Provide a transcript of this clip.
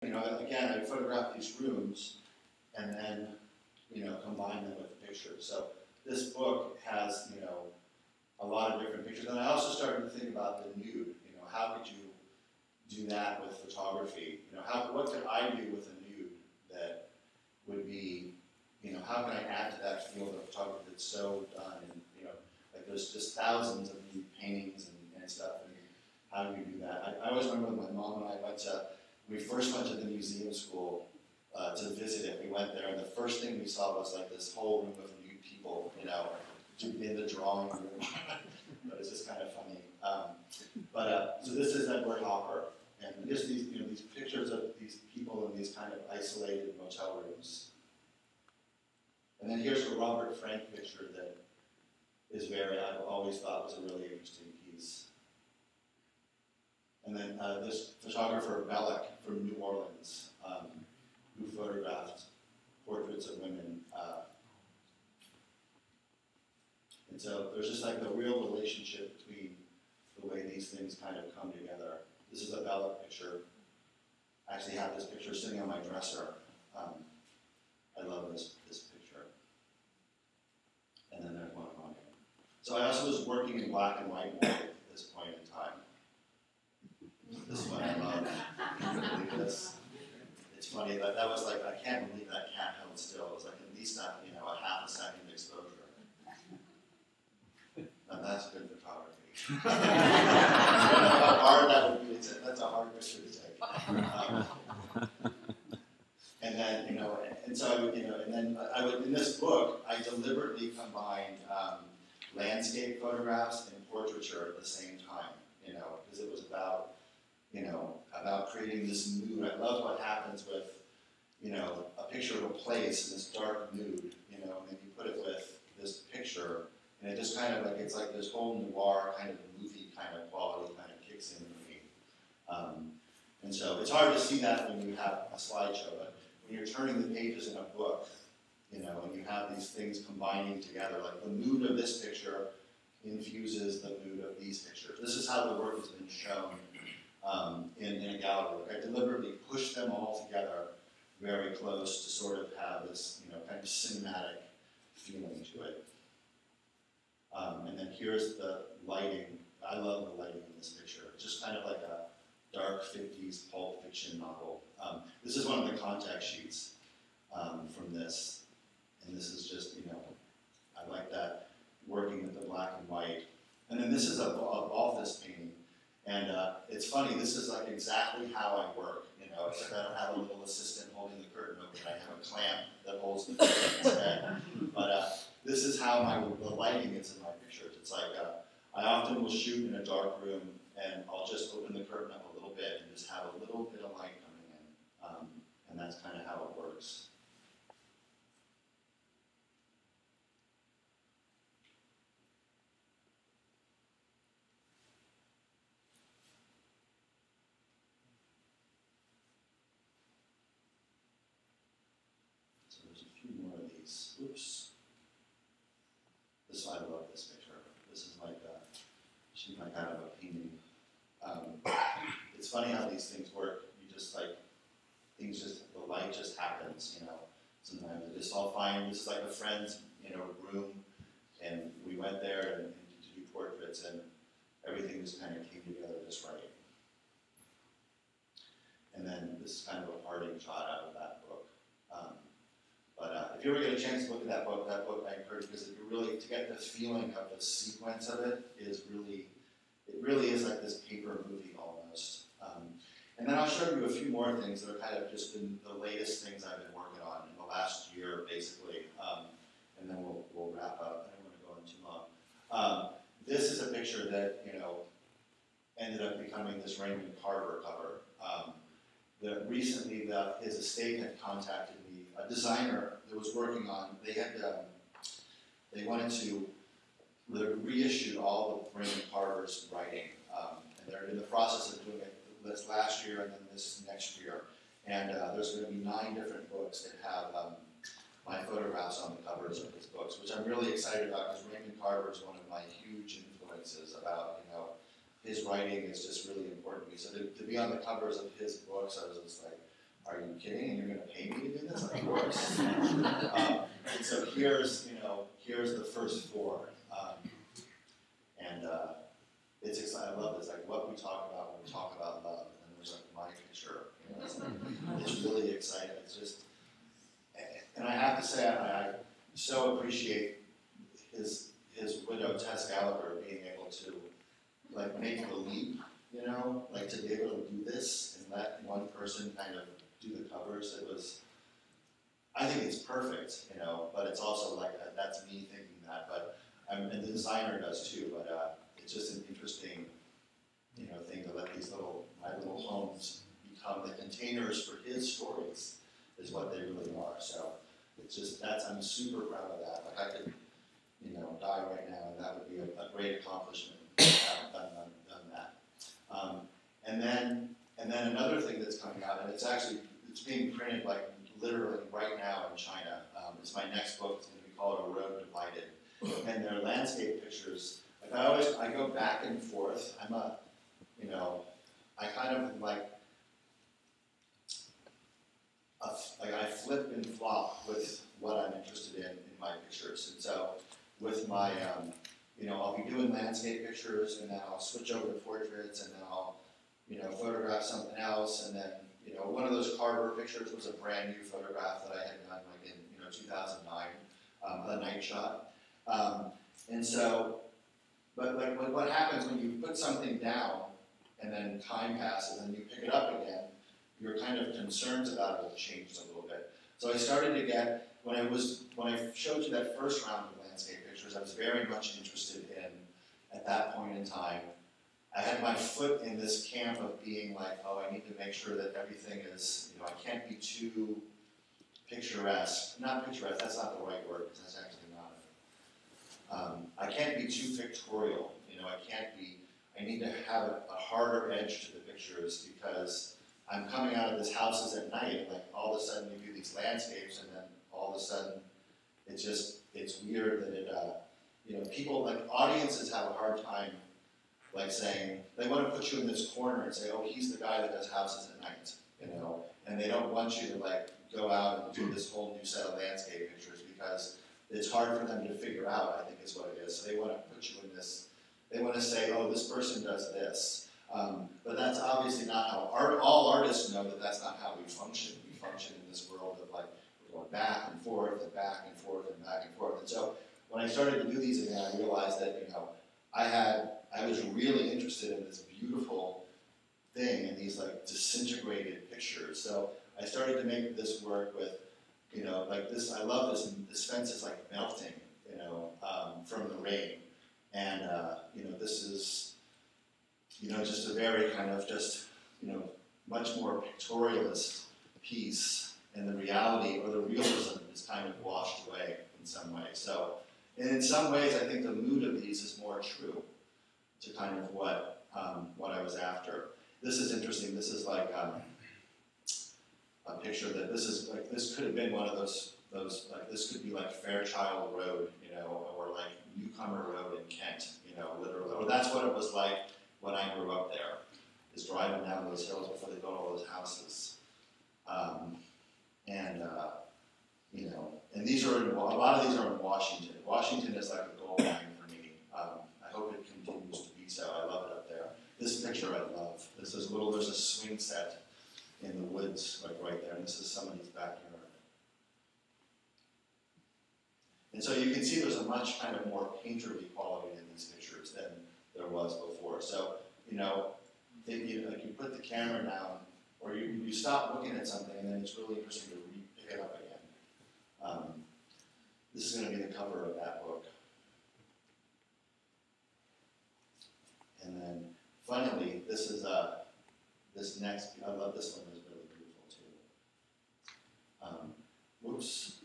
you know, again, I photograph these rooms and then, you know, combine them with pictures. So this book has, you know, a lot of different pictures. And I also started to think about the nude. You know, how could you do that with photography? You know, what could I do with a nude that would be, you know, how can I add to that field of photography that's so done? And, you know, like there's just thousands of these paintings and stuff. And how do you do that? I always remember when my mom and I we first went to the museum school to visit it. We went there, and the first thing we saw was like this whole room of nude people, you know, in the drawing room. But it's just kind of funny. So this is Edward Hopper, and just these, you know, these pictures of these people in these kind of isolated motel rooms. And then here's a Robert Frank picture that is I've always thought was a really interesting piece. And then this photographer, Bellick, from New Orleans, who photographed portraits of women. And so there's just like the real relationship between the way these things kind of come together. This is a Bellick picture. I actually have this picture sitting on my dresser. I love this picture. And then there's one on here. So I also was working in black and white more at this point in time. This one I love. It's funny, that was like, I can't believe that cat held still. It was like at least a, you know, a half a second exposure. Now that's good photography. I don't know how hard that would be. That's a hard picture to take. And then, you know, and so I would, you know, and then I would, in this book, I deliberately combined landscape photographs and portraiture at the same time, you know, because it was about, you know, about creating this mood. I love what happens with, you know, a picture of a place in this dark mood, you know, and then you put it with this picture, and it just kind of like, it's like this whole noir kind of movie kind of quality kind of kicks in for me. And so it's hard to see that when you have a slideshow, but when you're turning the pages in a book, you know, and you have these things combining together, like the mood of this picture infuses the mood of these pictures. This is how the work has been shown in a gallery. Like I deliberately pushed them all together very close to sort of have this, you know, kind of cinematic feeling to it. And then here's the lighting. I love the lighting in this picture. It's just kind of like a dark 50s pulp fiction novel. This is one of the contact sheets from this. And this is just, you know, I like that, working with the black and white. And then this is a Balthus painting. And it's funny, this is like exactly how I work. You know, except I don't have a little assistant holding the curtain open. I have a clamp that holds the curtain instead. But this is how the lighting is in my pictures. It's like I often will shoot in a dark room, and I'll just open the curtain up a little bit and just have a little bit of light coming in. And that's kind of how it works. So there's a few more of these. Oops. I love this picture. This is like she's like kind of a painting. It's funny how these things work. You just like, things just, the light just happens, you know. Sometimes it just all fine. This is like a friend's, you know, room, and we went there and to do portraits, and everything just kind of came together just right. And then this is kind of a parting shot out of that book. But if you ever get a chance to look at that book I encourage, because if you really, to get the feeling of the sequence of it is really, it really is like this paper movie almost. And then I'll show you a few more things that are kind of just been the latest things I've been working on in the last year, basically. And then we'll wrap up. I don't want to go on too long. This is a picture that, you know, ended up becoming this Raymond Carver cover. Recently, his estate had contacted me, a designer that was working on, they wanted to reissue all of Raymond Carver's writing. And they're in the process of doing it this last year and then this next year. And there's going to be 9 different books that have my photographs on the covers of his books, which I'm really excited about because Raymond Carver is one of my huge influences about, you know, his writing is just really important to me. So to be on the covers of his books, I was just like, kidding? And you're going to pay me to do this? Of course. And so here's, here's the first 4. It's exciting. I love this. Like what we talk about when we talk about love, and then there's like my picture. It's really exciting. It's just, and I have to say, I so appreciate his widow Tess Gallagher being able to like make the leap, like to be able to do this and let one person kind of do the covers. It was, I think it's perfect, but it's also like that's me thinking that, but and the designer does too. But it's just an interesting, thing to let these my little homes become the containers for his stories, is what they really are. So it's just I'm super proud of that. Like I could, die right now, and that would be a great accomplishment to have done that. And then another thing that's coming out, and it's being printed like literally right now in China. It's my next book. It's going to be called A Road Divided, and they're landscape pictures. Like I go back and forth. I kind of I flip and flop with what I'm interested in my pictures. And so with my, I'll be doing landscape pictures, and then I'll switch over to portraits, and then I'll, photograph something else, and then, one of those Carver pictures was a brand new photograph that I had done like in, 2009, a night shot. And so, but like what happens when you put something down and then time passes and you pick it up again, your kind of concerns about it have changed a little bit. So I started to get, when I showed you that first round of landscape pictures, I was very much interested in, at that point in time, I had my foot in this camp of being like, oh, I need to make sure that everything is, I can't be too picturesque. Not picturesque, that's not the right word, because that's actually not it. I can't be too pictorial, I need to have a harder edge to the pictures, because I'm coming out of this houses at night, and like all of a sudden you do these landscapes, and then all of a sudden it's weird that it, people, like audiences have a hard time like saying, they want to put you in this corner and say, oh, he's the guy that does houses at night, and they don't want you to like go out and do this whole new set of landscape pictures, because it's hard for them to figure out, I think is what it is. So they want to put you in this, they want to say, oh, this person does this. But that's obviously not how all artists know that that's not how we function. We function in this world of like, we're going back and forth and back and forth and back and forth. And so when I started to do these again, I realized that, I was really interested in this beautiful thing and these like disintegrated pictures. So I started to make this work with, like this, I love this, and this fence is like melting, from the rain. And, this is, just a very kind of just, much more pictorialist piece, and the reality or the realism is kind of washed away in some ways. So, and in some ways, I think the mood of these is more true to kind of what I was after. This is interesting. This is like a picture that this could have been one of those like this could be like Fairchild Road, or like Newcomer Road in Kent, literally. Or that's what it was like when I grew up there, is driving down those hills before they built all those houses. And these are a lot of these are in Washington. Washington is like a gold mine for me. I hope it continues to be so. I love it up there. This picture I love. There's a swing set in the woods, like right there, and this is somebody's backyard. And so you can see there's a much kind of more painterly quality in these pictures than there was before. So, like you put the camera down, or you stop looking at something, and then it's really interesting to pick it up again. This is going to be the cover of that book. And then finally, this is this next. I love this one. It's really beautiful too. Whoops.